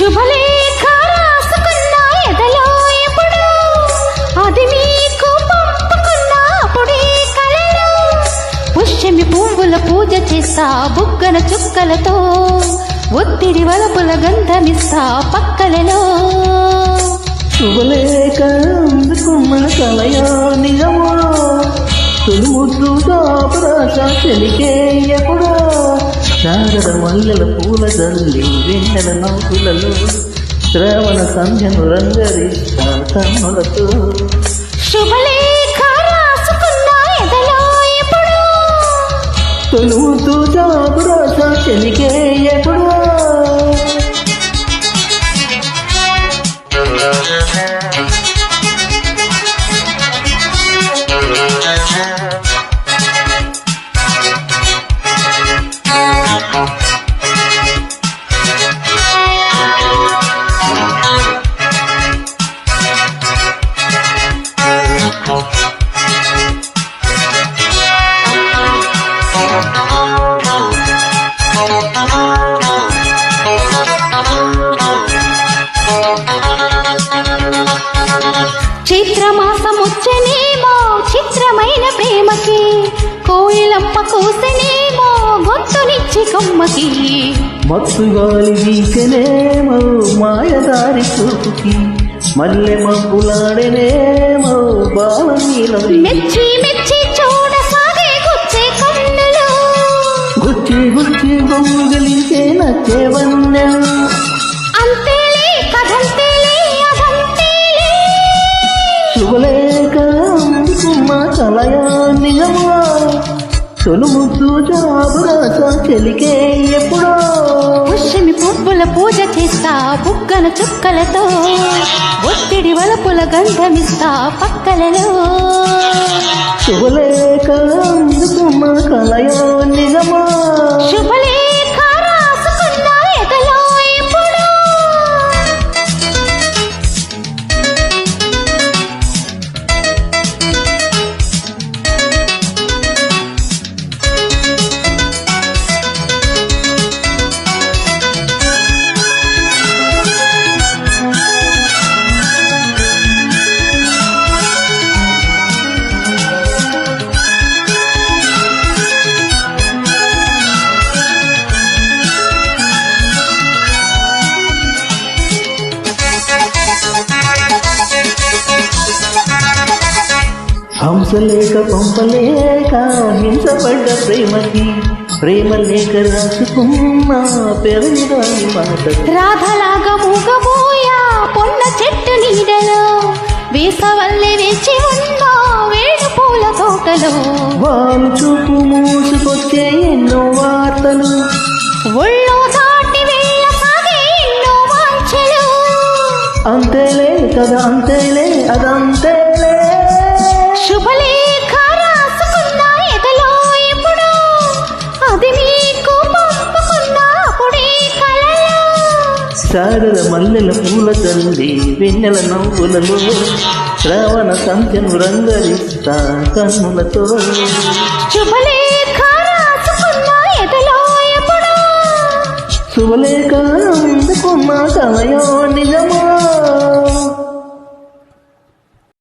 శుభలేఖ రాసుకున్నా ఎదలో ఎప్పుడు అది నీకు పంపుకున్నా అప్పుడే కలలో పుష్యమి పువ్వుల పూజ చేస్తా బుగ్గన చుక్కలతో ఒత్తిడి వలపుల గంధమిస్తా పక్కలలో శుభలేఖ అందుకున్న కలయో నిజమో తొలుముద్దు దాపురాశ చెలికే ఎప్పుడో శారద మల్లెల పూల జల్లి వెన్నెల నవ్వులలో శ్రావణ సంధ్యను రంగరిస్తా కన్నులతో శుభలేఖ రాసుకున్నా ఎదలో ఎప్పుడు తొలుముద్దు దాపురాశ చెలికే ఎప్పుడో చిత్రమాసముచ్చనేమో చిత్రమైన ప్రేమకి కోయిలమ్మ కూసనేమో గొంతునిచ్చి కొమ్మకి మత్తుగాలి వీకెనేమో మాయదారి చూపుకి మల్లె మబ్బులాడనేమో బాలనీలో మెచ్చి మెచ్చి చూడసాగే గుచ్చే కన్నులు గుచ్చి గుచ్చి గొంగులించే నచ్చే వన్నెలు అంతేలే కథంతేలే అదంతేలే శుభలేఖ అందుకున్న కలయా నిజమా తొలుముద్దు జాబురాశ చెలికే ఎప్పుడో పుష్యమి పువ్వుల పూజ చేస్తా బుగ్గన చుక్కలతో ఒత్తిడి వలపుల గంధమిస్తా పక్కలలో శుభలేఖ అందుకున్న కలయో నిజమా శుభలేఖ రాసుకున్నా ఎదలో ఎప్పుడు హంసలేక పంపలేక హింసపడ్డ ప్రేమకి ప్రేమ లేక రాసుకున్న పెరగిదాని మాట రాధలాగా మూగబోయా పొన్న చెట్టు నీడలో వేసవల్లే వేచి ఉన్నా వేడు పూల తోటలో వాళ్ళు చూపు మూసుకొచ్చే ఎన్నో వార్తలు ఒళ్ళో దాటి వెళ్ళసాగే ఎన్నో వాంఛలు అంతేలే కదా అంతేలే అదంతేలే శుభలేఖ రాసుకున్నా ఎదలో ఎప్పుడు అది నీకు పంపుకున్నా అప్పుడే కలలో శారద మల్లెల పూల తల్లి వెన్నెల నవ్వులలో శ్రావణ సంధ్యను రంగరిస్తా కన్నులతో శుభలేఖ రాసుకున్నా ఎదలో ఎప్పుడు శుభలేఖ అందుకున్న కలయో నిజమా